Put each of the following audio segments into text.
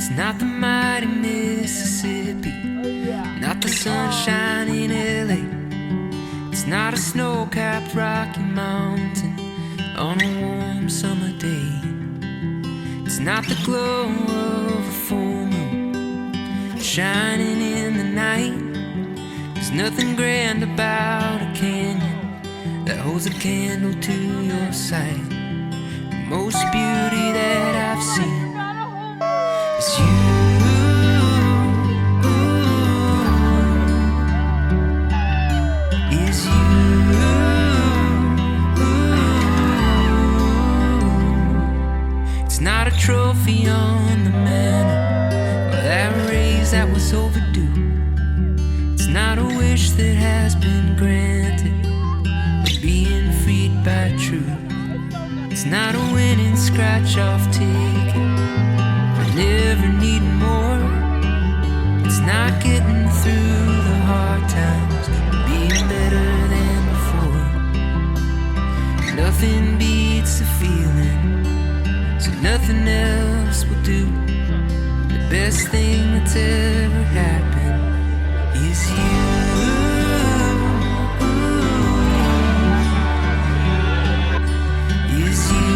It's not the mighty Mississippi, not the sunshine in LA. It's not a snow-capped Rocky Mountain on a warm summer day. It's not the glow of a full moon shining in the night. There's nothing grand about a canyon that holds a candle to your sight. The most beauty that I've seen is you. Is you. It's not a trophy on the mantle or that raise that was overdue. It's not a wish that has been granted, but being freed by truth. It's not a winning scratch-off ticket for never needing more. It's not getting through the hard times, being better than before. Nothing beats the feeling, so nothing else will do. The best thing that's ever happened is you. Is you.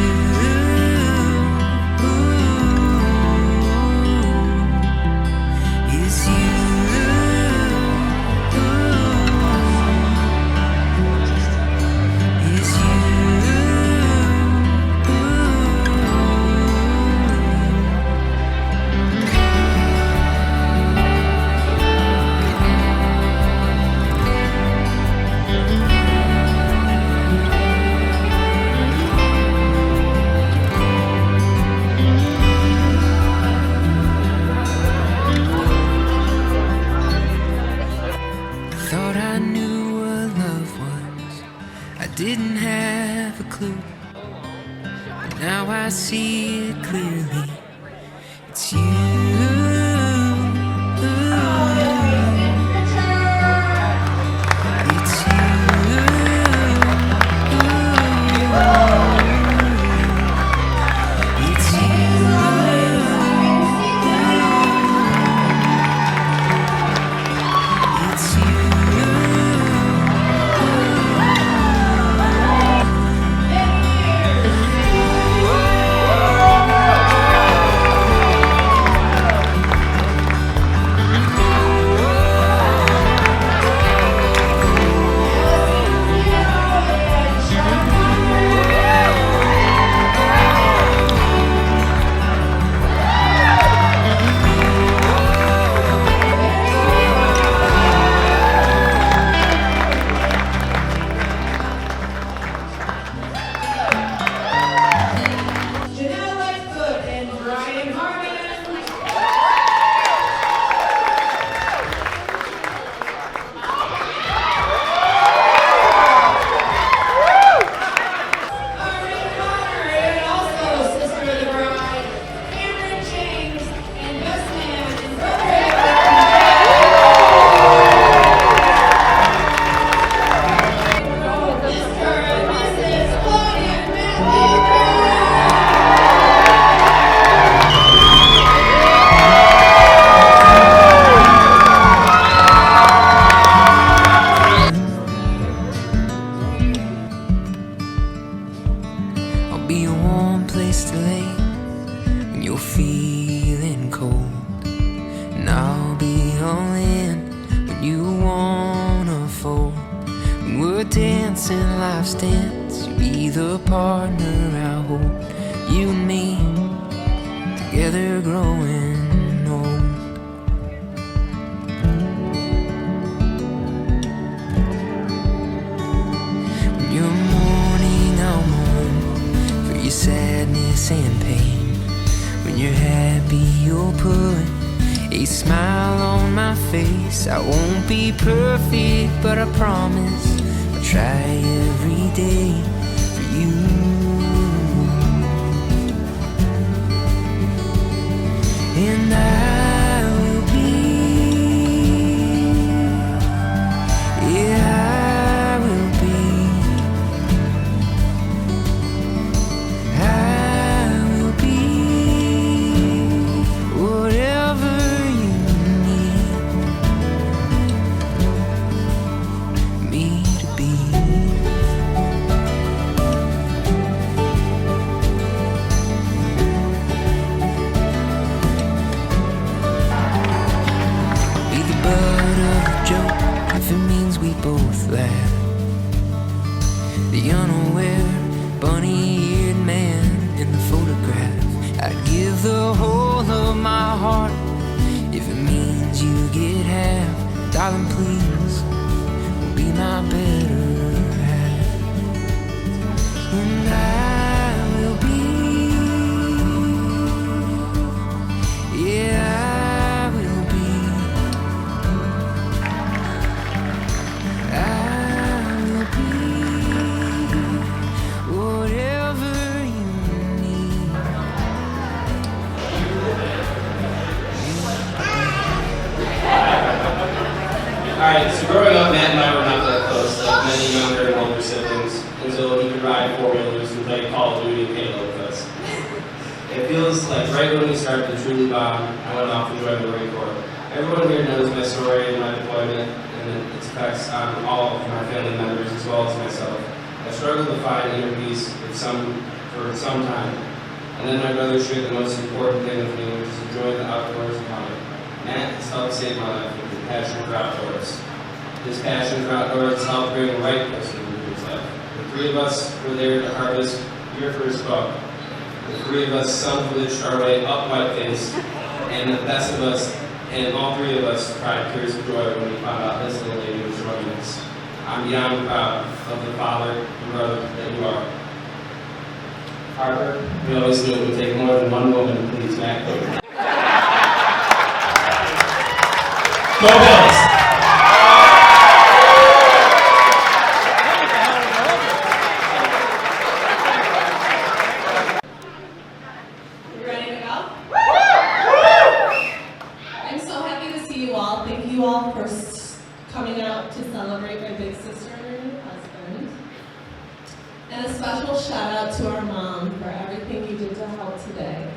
Is you. Is you. Thought I knew what love was, I didn't have a clue. But now I see it clearly, it's you. It's you. It's you. It's you. I'll be a warm place to lay when you're feeling cold, and I'll be all in when you wanna fold. When we're dancing life's dance, you'll be the partner I hold. You and me together growing old. When you're mourning, I'll mourn for your sadness and pain. When you're happy, you'll put a smile on my face. I won't be perfect, but I promise I'll try every day for you. And I will be, yeah, I will be. I will be whatever nowhere, bunny-eared man in the photograph. I'd give the whole of my heart if it means you get half. Darling, please be my better half. And I will be, yeah, I will be, I will be whatever you need. Alright, so growing up, Matt and I were not that close, like many younger and older siblings, until he could ride four-wheelers and play Call of Duty and Halo with us. It feels like right when we started to truly bond, I went off to join the Marine Corps. Everyone here knows my story and my deployment and its effects on all of my family members as well as myself. I struggled to find inner peace for some time, and then my brother shared the most important thing with me, which is enjoying the outdoors and hunting. Matt has helped save my life with his passion for outdoors. His passion for outdoors helped bring the right person into his life. The three of us were there to harvest your first buck. The three of us sun-fledged our way up Whiteface, and the best of us, and all three of us cried tears of joy when we found out this little lady was joining us. I'm beyond proud of the father and brother that you are. Harper, we always knew it would take more than one woman to please Matt. Go Bills! You ready to go? I'm so happy to see you all. Thank you all for coming out to celebrate my big sister and her new husband. And a special shout out to our mom for everything you did to help today.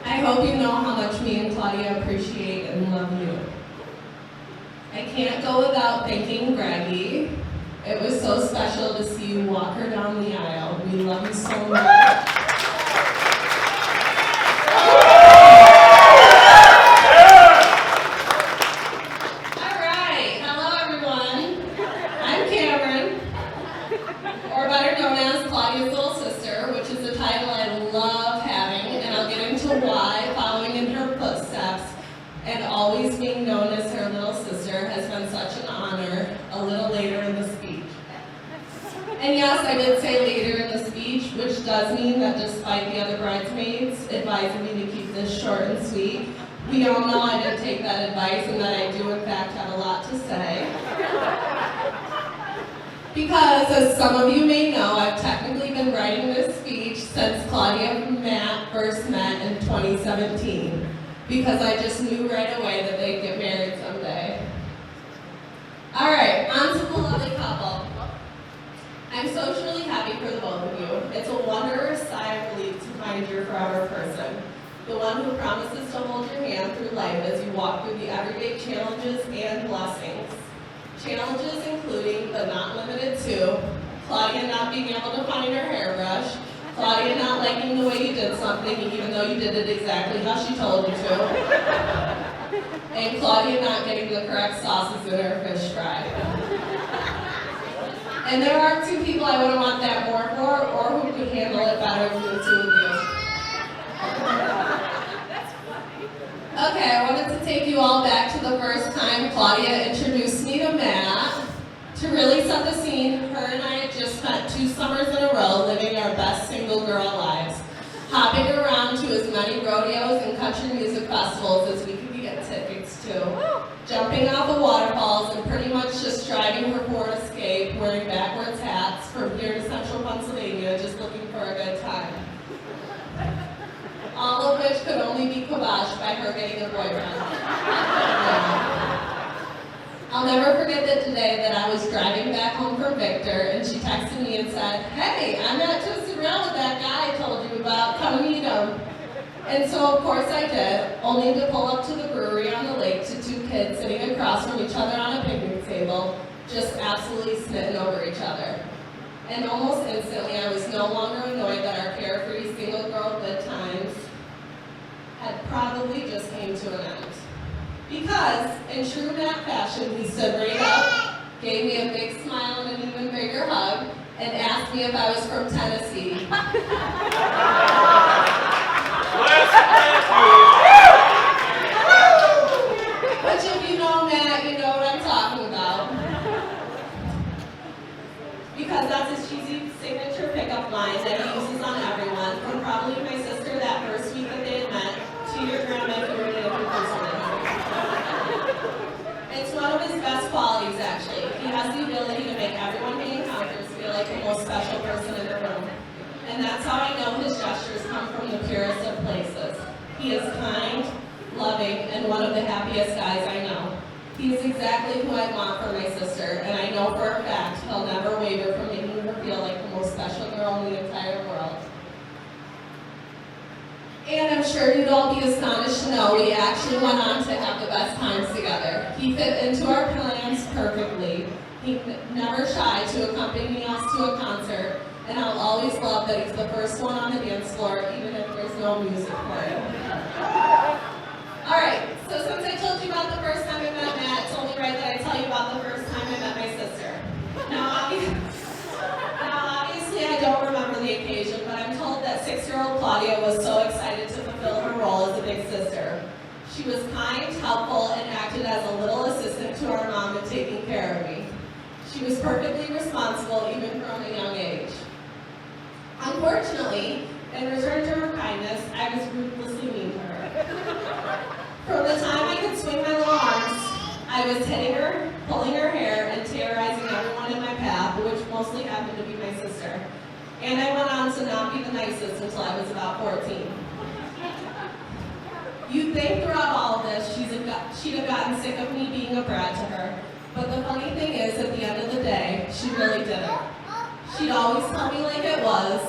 I hope you know how much me and Claudia appreciate and love you. I can't go without thanking Greggy. It was so special to see you walk her down the aisle. We love you so much. All right, hello everyone. I'm Cameron, or better known as Claudia's little sister, which is a title I love having, and I'll get into why following in her footsteps and always being known as her little sister has been such an honor a little later in the speech. And yes, I did say later in the speech, which does mean that despite the other bridesmaids advising me to keep this short and sweet, we all know I did take that advice and that I do in fact have a lot to say. Because as some of you may know, I've technically been writing this speech since Claudia and Matt first met in 2017. Because I just knew right away that they'd get married someday. All right, on to the lovely couple. I'm so truly happy for the both of you. It's a wondrous sigh of relief to find your forever person. The one who promises to hold your hand through life as you walk through the everyday challenges and blessings. Challenges including, but not limited to, Claudia not being able to find her hairbrush, Claudia not liking the way you did something even though you did it exactly how she told you to, and Claudia not getting the correct sauces in her fish fry. And there are two people I wouldn't want that more for, or who could handle it better than the two of you. Okay, I wanted to take you all back to the first time Claudia introduced me to Matt. To really set the scene, her and I had just spent 2 summers in a row living our best single girl lives, hopping around to as many rodeos and country music festivals as we could get tickets to, jumping off of waterfalls and pretty much just driving her Ford Escape, wearing backwards hats from here to central Pennsylvania, just looking for a good time. All of which could only be kiboshed by her getting a boyfriend. I'll never forget that today that I was driving back home from Victor and she texted me and said, "Hey, I'm at Twisted Rail with that guy I told you about, come meet him." And so of course I did, only to pull up to the brewery on the lake to 2 kids sitting across from each other on a picnic table, just absolutely smitten over each other. And almost instantly I was no longer annoyed that our carefree single girl good times had probably just came to an end. Because, in true Matt fashion, he stood right up, gave me a big smile and an even bigger hug, and asked me if I was from Tennessee. Which, if you know Matt, you know what I'm talking about. Because that's his cheesy signature pickup line that he uses on everyone, from probably my sister that first week that they had met, to your grandma if you were named in person. It's one of his best qualities, actually. He has the ability to make everyone he encounters feel like the most special person in the room. And that's how I know his gestures come from the purest of places. He is kind, loving, and one of the happiest guys I know. He is exactly who I want for my sister, and I know for a fact he'll never waver from making her feel like the most special girl in the entire world. And I'm sure you'd all be astonished to know we actually went on to have the best times together. He fit into our plans perfectly. He never shied to accompany us to a concert, and I'll always love that he's the first one on the dance floor, even if there's no music playing. Alright, so since I told you about the first time I met Matt, it's only right that I tell you about the first time I met my sister. Now obviously I don't remember the occasion, but I'm told that 6-year-old Claudia was so excited to fulfill her role as a big sister. She was kind, helpful, and acted as a little assistant to our mom in taking care of me. She was perfectly responsible even from a young age. Unfortunately, in return to her kindness, I was ruthlessly mean to her. From the time I could swing my little arms, I was hitting her, pulling her hair, and terrorizing everyone in my path, which mostly happened to be my sister. And I went on to not be the nicest until I was about 14. You'd think throughout all of this, she'd have gotten sick of me being a brat to her. But the funny thing is, at the end of the day, she really didn't. She'd always tell me like it was,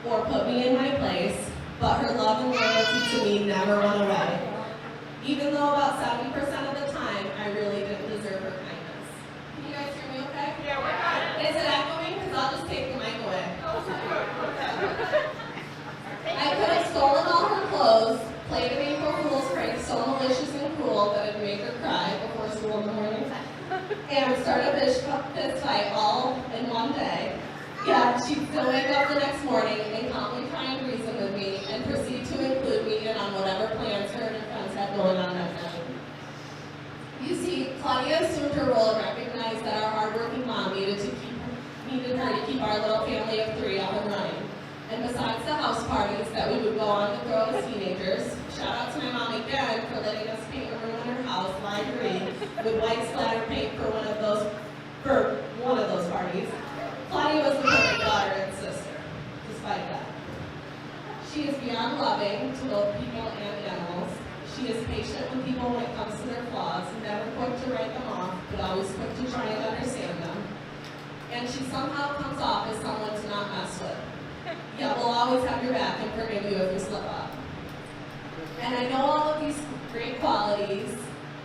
or put me in my place, but her love and loyalty to me never went away. Even though about 70% of the time, I really didn't deserve her kindness. Can you guys hear me okay? Yeah, we're good. Is it echoing? Because I'll just take the mic away. I could have stolen all her clothes, played an April Fool's prank so malicious and cruel that it'd make her cry before school in the morning, and start a fist fight all in one day. Yeah, she'd still wake up the next morning and calmly try and reason with me and proceed to include me in on whatever plans her and her friends had going on that night. You see, Claudia assumed her role and recognized that our hardworking mom needed her to keep our little family of 3 up and running. And besides the house parties that we would go on to throw as teenagers, shout out to my mom again for letting us paint a room in her house lime green with white splatter paint for one of those parties. Claudia was the perfect daughter and sister, despite that. She is beyond loving to both people and animals. She is patient with people when it comes to their flaws, never quick to write them off, but always quick to try and understand them. And she somehow comes off as someone to not mess with. Yet we'll always have your back and forgive you if you slip up. And I know all of these great qualities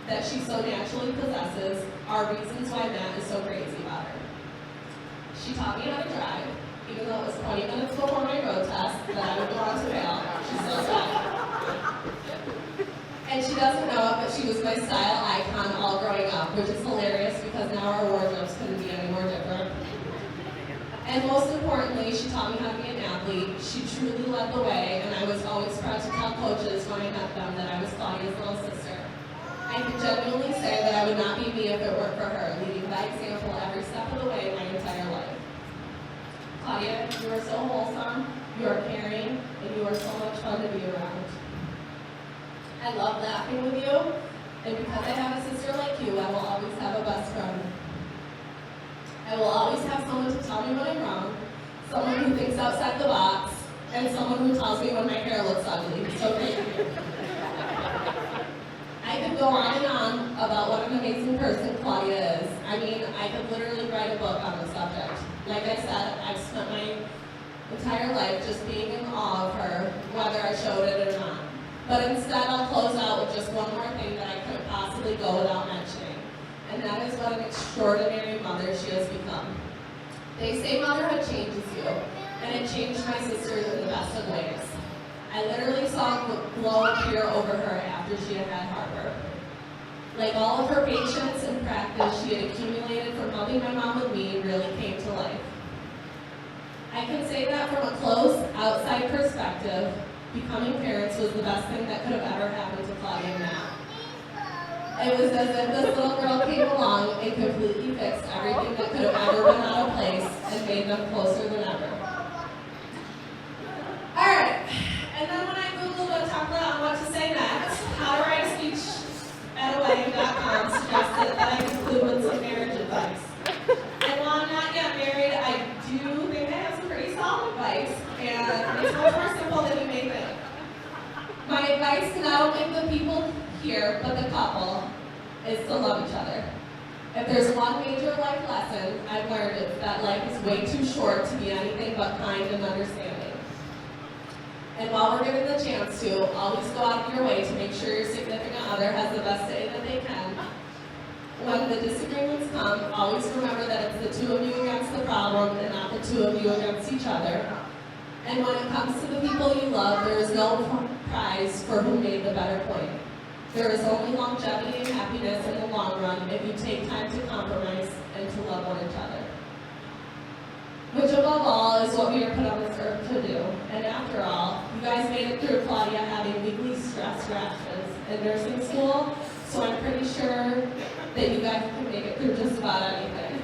that she so naturally possesses are reasons why Matt is so crazy about her. She taught me how to drive, even though it was 20 minutes before my road test that I would go on to fail. She's so sad. And she doesn't know it, but she was my style icon all growing up, which is hilarious because now our wardrobes couldn't be any more different. And most importantly, she taught me how to be an athlete. She truly led the way, and I was always proud to tell coaches when I met them that I was Claudia's little sister. I can genuinely say that I would not be me if it weren't for her, leading by example every step of the way my entire life. Claudia, you are so wholesome, you are caring, and you are so much fun to be around. I love laughing with you, and because I have a sister like you, I will always have a best friend. I will always have someone to tell me when I'm wrong, someone who thinks outside the box, and someone who tells me when my hair looks ugly. So thank you. I could go on and on about what an amazing person Claudia is. I mean, I could literally write a book on the subject. Like I said, I've spent my entire life just being in awe of her, whether I showed it or not. But instead, I'll close out with just one more thing that I couldn't possibly go without mentioning. And that is what an extraordinary mother she has become. They say motherhood changes you, and it changed my sister in the best of ways. I literally saw a glow appear over her after she had had Harper. Like all of her patience and practice she had accumulated from helping my mom with me really came to life. I can say that from a close, outside perspective, becoming parents was the best thing that could have ever happened to Claudia and Matt. It was as if this little girl came along and completely fixed everything that could have ever been out of place and made them closer than ever. Alright, and then when I Googled a template on what to say next, how to write a speech at a wedding.com suggested that I conclude with some marriage advice. And while I'm not yet married, I do think I have some pretty solid advice, and it's much more simple than you may think. My advice to not only the people here, but the couple, is to love each other. If there's one major life lesson I've learned, it's that life is way too short to be anything but kind and understanding. And while we're given the chance to, always go out of your way to make sure your significant other has the best day that they can. When the disagreements come, always remember that it's the two of you against the problem and not the two of you against each other. And when it comes to the people you love, there is no prize for who made the better point. There is only longevity and happiness in the long run if you take time to compromise and to love one another. Which above all is what we are put on this earth to do. And after all, you guys made it through Claudia having weekly stress reactions in nursing school, so I'm pretty sure that you guys can make it through just about anything.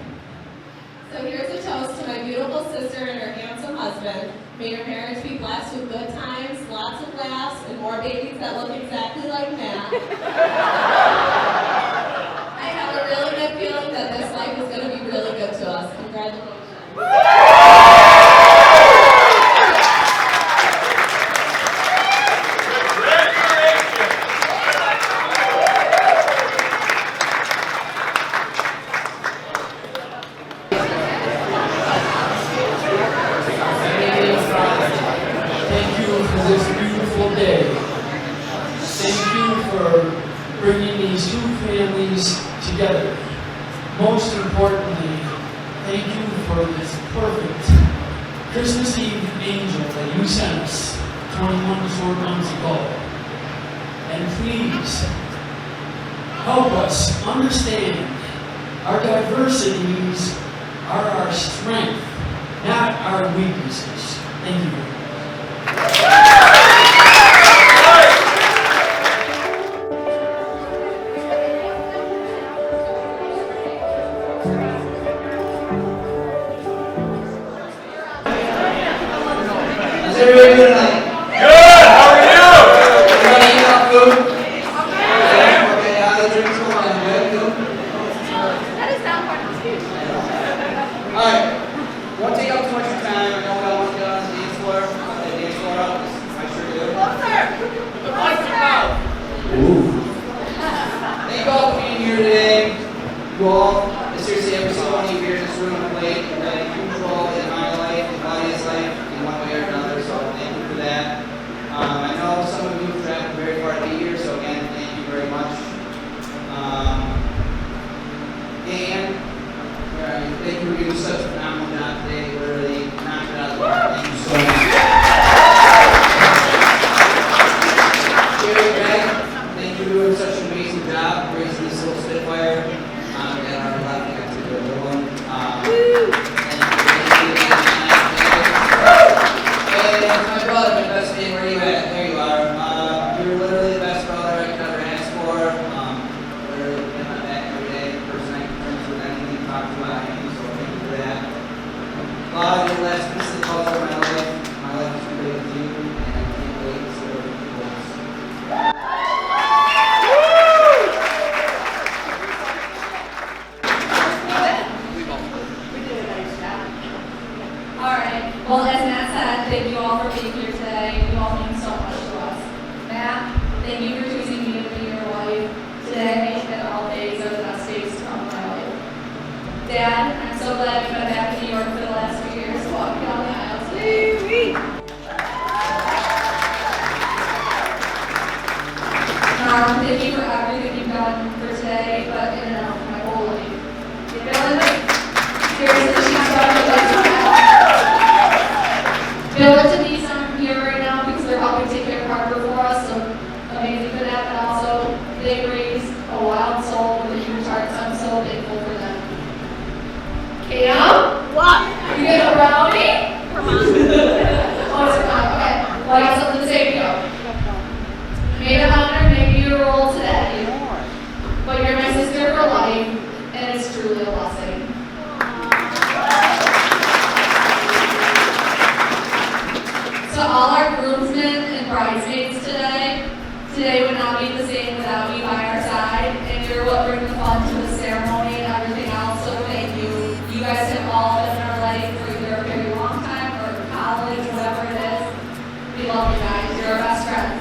So here's a toast to my beautiful sister and her handsome husband. May your marriage be blessed with good times, lots of laughs, and more babies that look exactly like Matt. I have a really good feeling that this life is going to be really good to us. Congratulations. Bringing these two families together. Most importantly, thank you for this perfect Christmas Eve angel that you sent us 21 short months ago. And please, help us understand our diversities are our strength, not our weaknesses. Thank you. Everybody good tonight? Good! How are you? Everybody eat enough food? Okay, how the drinks going? Good? That is not part of the speech. Alright, won't take up too much of your time. I know we all want to get on the dance floor. The dance floor up. I sure do. Closer! Closer! Ooh. Thank you all for being here today. You all, seriously, every single one of you here in this room have played a huge role in my life, in Claudia's life, in one way or another, so thank you for that. I know some of you have traveled very far to be here, so again, thank you very much. And thank you for doing such a phenomenal job today. Literally knocked it out of the park. Thank you so much. Jerry, Greg, thank you for doing such an amazing job raising this little Spitfire. And our left hand to the little one. And my brother, my best man, where are you at? There you are. You're literally the best brother I could ever ask for. Literally been my back every day. The person I can turn to with anything, talk to about anything, so thank you for that. You're the last piece of the puzzle of my life. My life is complete with you, and I can't wait to serve you both. Alright, well, as Matt said, thank you all for being here today. You all mean so much to us. Matt, thank you for choosing me to be your wife. Today and all days are the best days of my life. Dad, I'm so glad you've been back in New York for the last few years, walking down the aisles. Thank you for everything you've done for today, but in and out of my whole life. Seriously, she's done it like Bill and Denise aren't here right now because they're helping take care of Harper for us, so amazing for that, but also they raised a wild Cam? What? You get a brownie? Oh, it's fine. Okay. Well, I got something to say to you. Maid of honor, maybe your role today, but you're my sister for life, and it's truly a blessing. To all our groomsmen and bridesmaids today would not be the same without you by our side, and you're what brings the fun to the ceremony and everything else, so thank you. You guys have all been in our life for either a very long time or college, whatever it is. We love you guys. You're our best friends.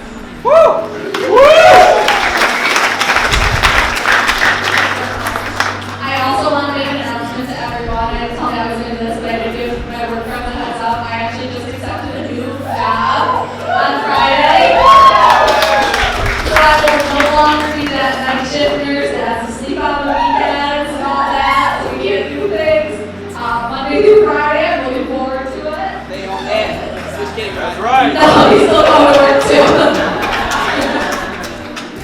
I also want to make an announcement to everyone. I didn't tell me I was going to do this, but I did give my work friend the heads up. I actually just accepted a new job on Friday. So I will no longer be that night shift nurse that has to sleep on the weekends and all that. So we can't do things. Monday through Friday, I'm looking forward to it. They don't have it. Just kidding. That's right. No, he's still going to work too.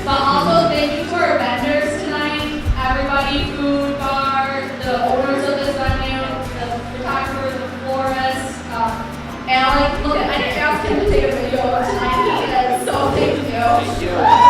But also, thank you to our vendors tonight. Everybody, food, bar, the owners of this venue, the photographers, the florists. Alec, look, I didn't ask him to take a video tonight. He did, so thank you.